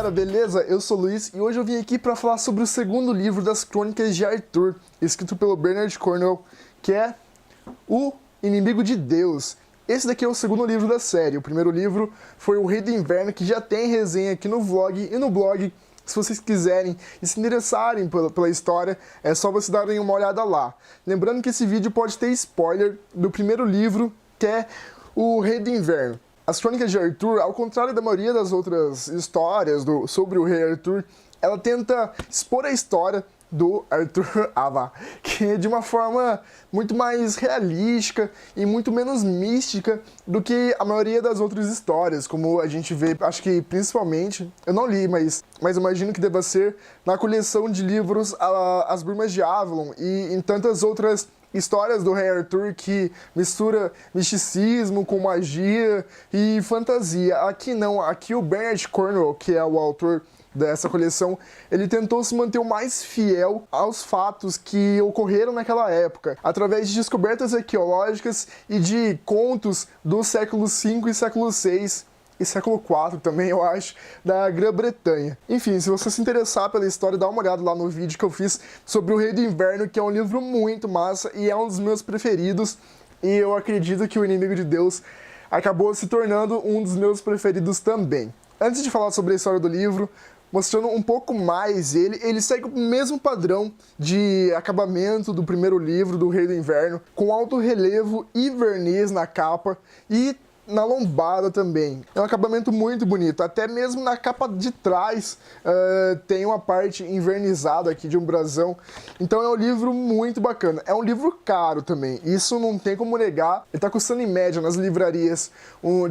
galera, beleza? Eu sou o Luiz e hoje eu vim aqui para falar sobre o segundo livro das Crônicas de Arthur, escrito pelo Bernard Cornwell, que é O Inimigo de Deus. Esse daqui é o segundo livro da série. O primeiro livro foi O Rei do Inverno, que já tem resenha aqui no vlog e no blog. Se vocês quiserem e se interessarem pela história, é só vocês darem uma olhada lá. Lembrando que esse vídeo pode ter spoiler do primeiro livro, que é O Rei do Inverno. As Crônicas de Arthur, ao contrário da maioria das outras histórias sobre o rei Arthur, ela tenta expor a história do Arthur Ava, que é de uma forma muito mais realística e muito menos mística do que a maioria das outras histórias, como a gente vê, acho que principalmente, eu não li, mas imagino que deva ser na coleção de livros As Brumas de Avalon e em tantas outras histórias do rei Arthur que mistura misticismo com magia e fantasia. Aqui não, aqui o Bernard Cornwell, que é o autor dessa coleção, ele tentou se manter o mais fiel aos fatos que ocorreram naquela época, através de descobertas arqueológicas e de contos do século V e século VI, e século IV também, eu acho, da Grã-Bretanha. Enfim, se você se interessar pela história, dá uma olhada lá no vídeo que eu fiz sobre O Rei do Inverno, que é um livro muito massa e é um dos meus preferidos, e eu acredito que O Inimigo de Deus acabou se tornando um dos meus preferidos também. Antes de falar sobre a história do livro, mostrando um pouco mais ele segue o mesmo padrão de acabamento do primeiro livro, do Rei do Inverno, com alto relevo e verniz na capa e na lombada também. É um acabamento muito bonito, até mesmo na capa de trás tem uma parte invernizada aqui de um brasão, então é um livro muito bacana. É um livro caro também, isso não tem como negar, ele tá custando em média nas livrarias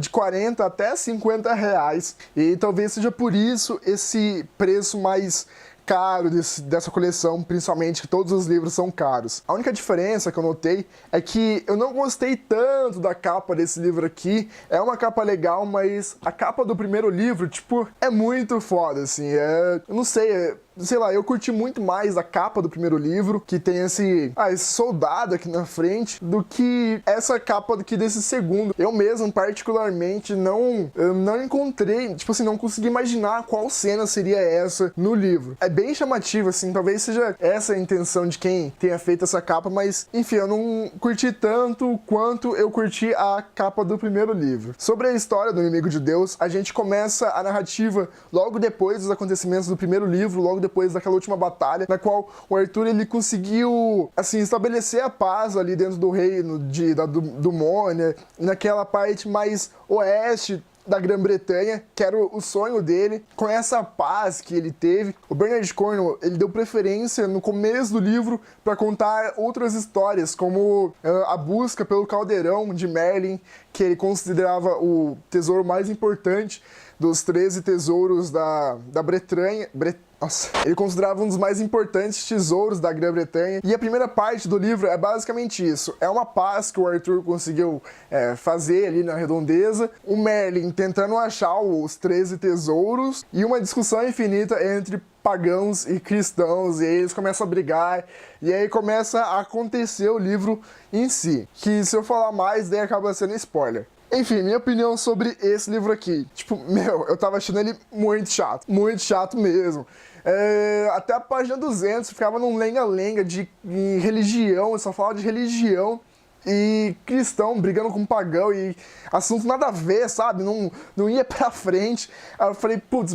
de 40 até 50 reais, e talvez seja por isso esse preço mais caro dessa coleção, principalmente que todos os livros são caros. A única diferença que eu notei é que eu não gostei tanto da capa desse livro aqui. É uma capa legal, mas a capa do primeiro livro, tipo, é muito foda, assim. Eu não sei, sei lá, eu curti muito mais a capa do primeiro livro, que tem esse soldado aqui na frente, do que essa capa aqui desse segundo. Eu mesmo, particularmente, não encontrei, tipo assim, não consegui imaginar qual cena seria essa no livro. É bem chamativo, assim, talvez seja essa a intenção de quem tenha feito essa capa, mas, enfim, eu não curti tanto quanto eu curti a capa do primeiro livro. Sobre a história do Inimigo de Deus, a gente começa a narrativa logo depois dos acontecimentos do primeiro livro, logo depois daquela última batalha, na qual o Arthur ele conseguiu, assim, estabelecer a paz ali dentro do reino do Mônia, naquela parte mais oeste da Grã-Bretanha, que era o sonho dele. Com essa paz que ele teve, o Bernard Cornwell, ele deu preferência no começo do livro para contar outras histórias, como a busca pelo caldeirão de Merlin, que ele considerava o tesouro mais importante dos 13 tesouros da Bretanha. Nossa, ele considerava um dos mais importantes tesouros da Grã-Bretanha. E a primeira parte do livro é basicamente isso. É uma paz que o Arthur conseguiu fazer ali na redondeza, o Merlin tentando achar os 13 tesouros e uma discussão infinita entre pagãos e cristãos, e aí eles começam a brigar, e aí começa a acontecer o livro em si, que se eu falar mais, daí acaba sendo spoiler. Enfim, minha opinião sobre esse livro aqui. Tipo, eu tava achando ele muito chato mesmo. Até a página 200 ficava num lenga-lenga de religião, eu só falava de religião e cristão brigando com pagão e assunto nada a ver, sabe? Não ia pra frente. Aí eu falei, putz,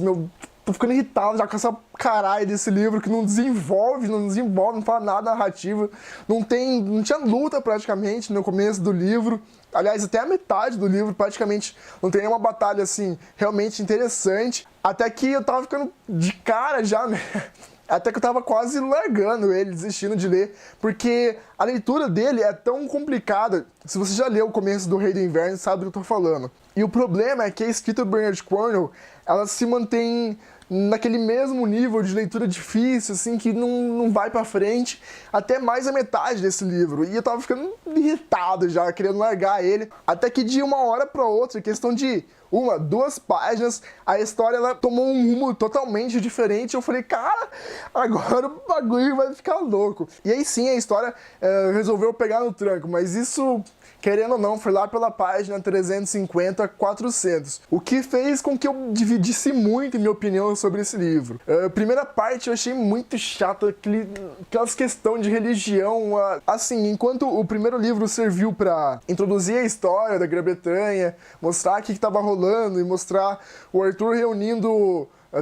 tô ficando irritado já com essa caralho desse livro que não desenvolve, não fala nada narrativa, não tinha luta praticamente no começo do livro. Aliás, até a metade do livro praticamente não tem nenhuma batalha assim realmente interessante. Até que eu tava ficando de cara já, né? Até que eu tava quase largando ele, desistindo de ler, porque a leitura dele é tão complicada. Se você já leu o começo do Rei do Inverno, sabe do que eu tô falando. E o problema é que a escrita do Bernard Cornwell, ela se mantém naquele mesmo nível de leitura difícil, assim, que não vai pra frente, até mais a metade desse livro. E eu tava ficando irritado já, querendo largar ele. Até que de uma hora pra outra, questão de 2 páginas, a história ela tomou um rumo totalmente diferente. Eu falei, cara, agora o bagulho vai ficar louco. E aí sim, a história resolveu pegar no tranco, mas isso, querendo ou não, foi lá pela página 350, 400. O que fez com que eu dividisse muito, em minha opinião, falando sobre esse livro. A primeira parte eu achei muito chato, aquelas questões de religião. Assim, enquanto o primeiro livro serviu pra introduzir a história da Grã-Bretanha, mostrar o que tava rolando e mostrar o Arthur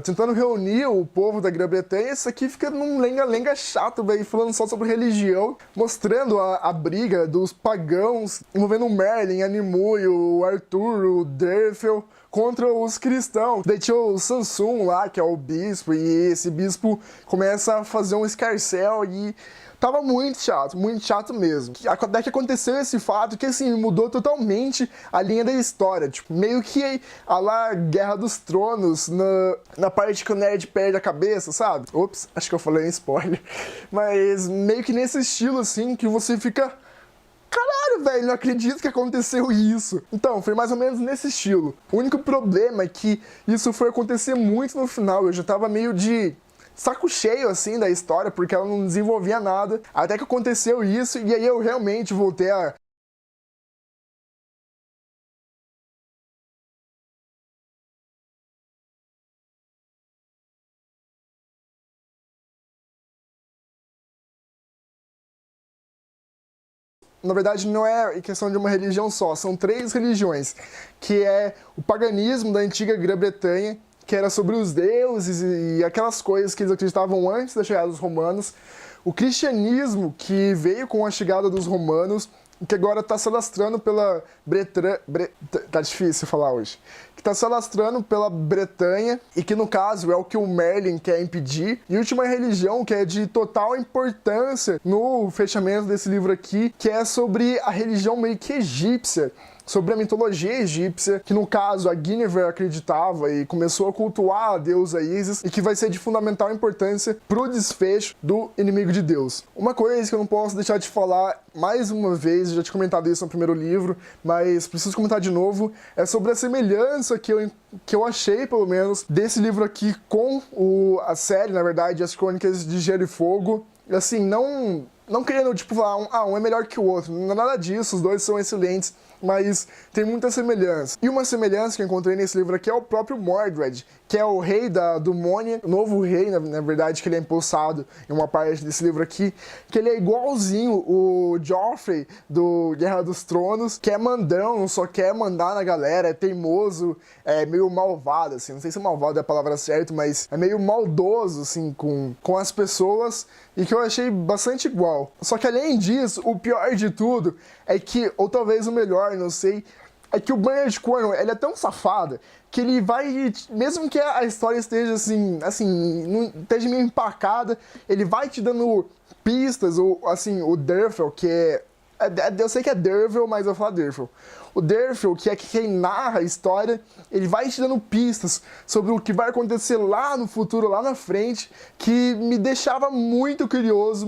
tentando reunir o povo da Grã-Bretanha, isso aqui fica num lenga-lenga chato, velho, falando só sobre religião, mostrando a briga dos pagãos, envolvendo o Merlin, a Nimue, o Arthur, o Derfel, contra os cristãos. Daí tinha o Samsun lá, que é o bispo, e esse bispo começa a fazer um escarcéu e tava muito chato mesmo. Daí que aconteceu esse fato que, assim, mudou totalmente a linha da história. Tipo, meio que a lá Guerra dos Tronos, na parte que o nerd perde a cabeça, sabe? Ops, acho que eu falei em spoiler. Mas meio que nesse estilo, assim, que você fica... Caralho, velho, não acredito que aconteceu isso. Então, foi mais ou menos nesse estilo. O único problema é que isso foi acontecer muito no final. Eu já tava meio de saco cheio, assim, da história, porque ela não desenvolvia nada. Até que aconteceu isso, e aí eu realmente voltei a... Na verdade, não é questão de uma religião só, são 3 religiões, que é o paganismo da antiga Grã-Bretanha, que era sobre os deuses e aquelas coisas que eles acreditavam antes da chegada dos romanos, o cristianismo, que veio com a chegada dos romanos, que agora está se alastrando pela tá difícil falar hoje. Que está se alastrando pela Bretanha, e que no caso é o que o Merlin quer impedir. E a última religião, que é de total importância no fechamento desse livro aqui, que é sobre a religião meio que egípcia, sobre a mitologia egípcia, que no caso a Guinevere acreditava e começou a cultuar a deusa Ísis, e que vai ser de fundamental importância pro desfecho do Inimigo de Deus. Uma coisa que eu não posso deixar de falar mais uma vez, eu já tinha comentado isso no primeiro livro, mas preciso comentar de novo, é sobre a semelhança que eu achei, pelo menos, desse livro aqui com a série, na verdade, As Crônicas de Gelo e Fogo. Assim, não querendo, tipo, falar um é melhor que o outro, não é nada disso, os dois são excelentes, mas tem muita semelhança. E uma semelhança que eu encontrei nesse livro aqui é o próprio Mordred, que é o rei do Mônia, o novo rei, na verdade, que ele é empossado em uma parte desse livro aqui, que ele é igualzinho o Joffrey do Guerra dos Tronos, que é mandão, só quer mandar na galera, é teimoso, é meio malvado, assim, não sei se malvado é a palavra certa, mas é meio maldoso, assim, com as pessoas, e que eu achei bastante igual. Só que além disso, o pior de tudo é que, ou talvez o melhor, não sei, é que o Bernard Cornwell, ele é tão safado que ele vai, mesmo que a história esteja assim, não esteja meio empacada, ele vai te dando pistas, ou assim, o Derfel, que eu sei que é Derfel, mas eu vou falar Derfel. O Derfel, que é quem narra a história, ele vai te dando pistas sobre o que vai acontecer lá no futuro, lá na frente, que me deixava muito curioso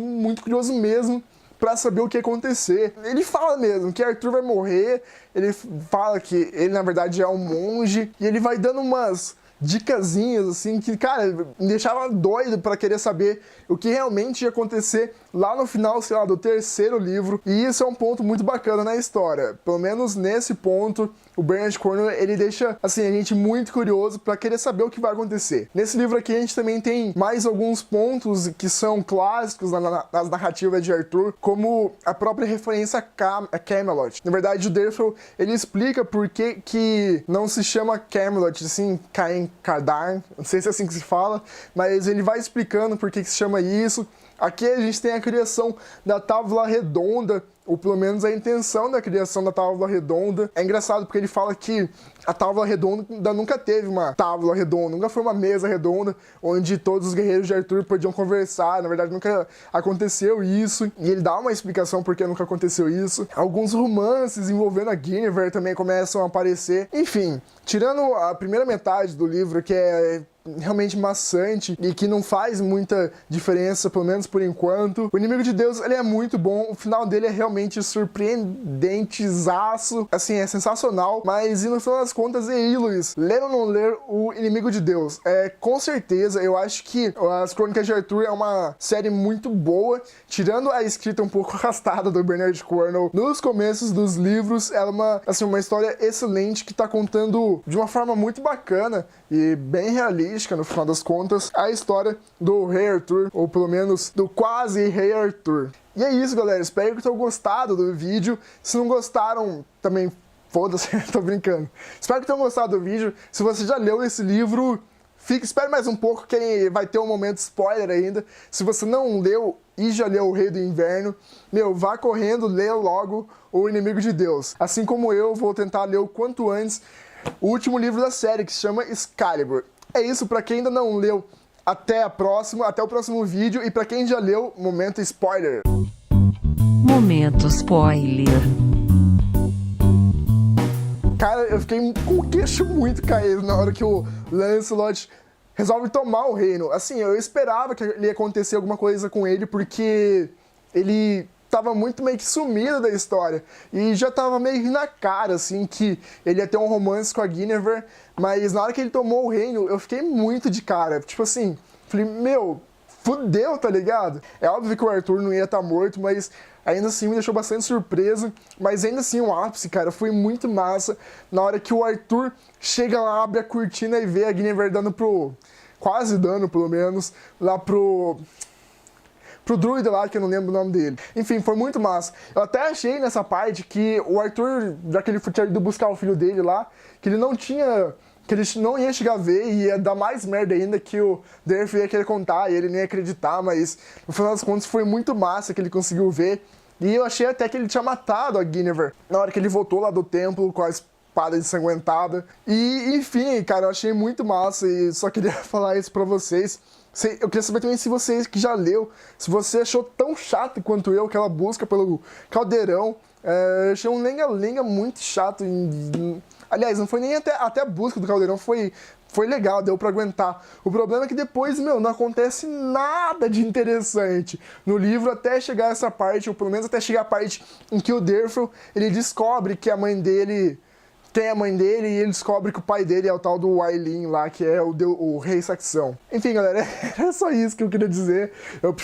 mesmo, pra saber o que ia acontecer. Ele fala mesmo que Arthur vai morrer, ele fala que ele na verdade é um monge, e ele vai dando umas dicasinhas assim que, cara, me deixava doido pra querer saber o que realmente ia acontecer lá no final, sei lá, do 3º livro. E isso é um ponto muito bacana na história. Pelo menos nesse ponto, o Bernard Cornwell, ele deixa, assim, a gente muito curioso pra querer saber o que vai acontecer. Nesse livro aqui a gente também tem mais alguns pontos que são clássicos nas narrativas de Arthur, como a própria referência a Camelot. Na verdade, o Derfel, ele explica por que não se chama Camelot, assim, Caen Cardarn, não sei se é assim que se fala, mas ele vai explicando por que se chama isso. Aqui a gente tem a criação da Távola Redonda, ou pelo menos a intenção da criação da Távola Redonda. É engraçado porque ele fala que a Távola Redonda nunca teve uma tábua redonda, nunca foi uma mesa redonda onde todos os guerreiros de Arthur podiam conversar. Na verdade, nunca aconteceu isso, e ele dá uma explicação por que nunca aconteceu isso. Alguns romances envolvendo a Guinevere também começam a aparecer. Enfim, tirando a primeira metade do livro, que é realmente maçante e que não faz muita diferença, pelo menos por enquanto, o Inimigo de Deus, ele é muito bom, o final dele é realmente realmente surpreendentezaço, assim, é sensacional, mas e no final das contas, e aí, Luiz, ler ou não ler O Inimigo de Deus? Com certeza, eu acho que As Crônicas de Arthur é uma série muito boa, tirando a escrita um pouco arrastada do Bernard Cornwell nos começos dos livros, ela é uma história excelente que tá contando de uma forma muito bacana e bem realística, no final das contas, a história do Rei Arthur, ou pelo menos do quase Rei Arthur. E é isso, galera, espero que tenham gostado do vídeo. Se não gostaram, também foda-se, tô brincando. Espero que tenham gostado do vídeo. Se você já leu esse livro, espere mais um pouco que vai ter um momento spoiler ainda. Se você não leu e já leu O Rei do Inverno, vá correndo, lê logo O Inimigo de Deus. Assim como eu, vou tentar ler o quanto antes o último livro da série, que se chama Excalibur. É isso, pra quem ainda não leu, até o próximo vídeo, e pra quem já leu, momento spoiler. Momento spoiler. Cara, eu fiquei com o queixo muito caído na hora que o Lancelot resolve tomar o reino. Assim, eu esperava que ia acontecer alguma coisa com ele, porque ele tava muito meio que sumido da história. E já tava meio na cara, assim, que ele ia ter um romance com a Guinevere, mas na hora que ele tomou o reino, eu fiquei muito de cara. Tipo assim, falei, fudeu, tá ligado? É óbvio que o Arthur não ia estar morto, mas ainda assim me deixou bastante surpreso. Mas ainda assim, o ápice, cara, foi muito massa. Na hora que o Arthur chega lá, abre a cortina e vê a Guinevere quase dando, pelo menos, lá pro druida lá, que eu não lembro o nome dele. Enfim, foi muito massa. Eu até achei nessa parte que o Arthur, já que ele tinha ido buscar o filho dele lá, que ele não ia chegar a ver e ia dar mais merda ainda, que o Derf ia querer contar e ele nem ia acreditar, mas no final das contas foi muito massa que ele conseguiu ver. E eu achei até que ele tinha matado a Guinevere na hora que ele voltou lá do templo com a espada ensanguentada. E enfim, cara, eu achei muito massa e só queria falar isso pra vocês. Eu queria saber também se vocês que já leu, se você achou tão chato quanto eu aquela busca pelo caldeirão. Eu achei um lenga-lenga muito chato. Aliás, não foi nem até a busca do caldeirão, foi legal, deu pra aguentar. O problema é que depois, não acontece nada de interessante no livro até chegar essa parte, ou pelo menos até chegar a parte em que o Derfel, ele descobre que a mãe dele tem a mãe dele e ele descobre que o pai dele é o tal do Ailin lá, que é o rei saxão. Enfim, galera, era só isso que eu queria dizer. Eu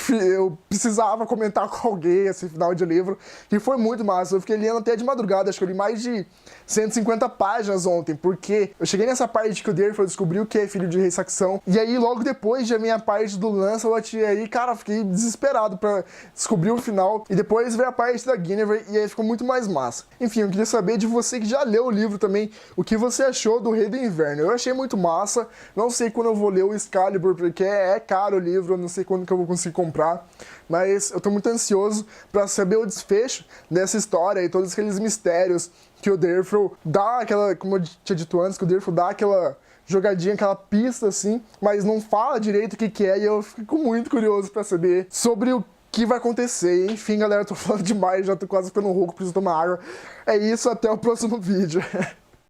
precisava comentar com alguém esse final de livro, que foi muito massa. Eu fiquei lendo até de madrugada, acho que eu li mais de 150 páginas ontem, porque eu cheguei nessa parte que o Derfel descobriu que é filho de rei saxão, e aí logo depois já minha parte do Lancelot, e aí, cara, eu fiquei desesperado pra descobrir o final, e depois veio a parte da Guinevere, e aí ficou muito mais massa. Enfim, eu queria saber de você que já leu o livro também, o que você achou do Rei do Inverno. Eu achei muito massa, não sei quando eu vou ler o Excalibur, porque é caro o livro, eu não sei quando que eu vou conseguir comprar, mas eu tô muito ansioso pra saber o desfecho dessa história e todos aqueles mistérios que o Derfel dá aquela, como eu tinha dito antes, que o Derfel dá aquela jogadinha, aquela pista assim, mas não fala direito o que é, e eu fico muito curioso pra saber sobre o que vai acontecer. Enfim, galera, tô falando demais, já tô quase ficando rouco, preciso tomar água. É isso, até o próximo vídeo.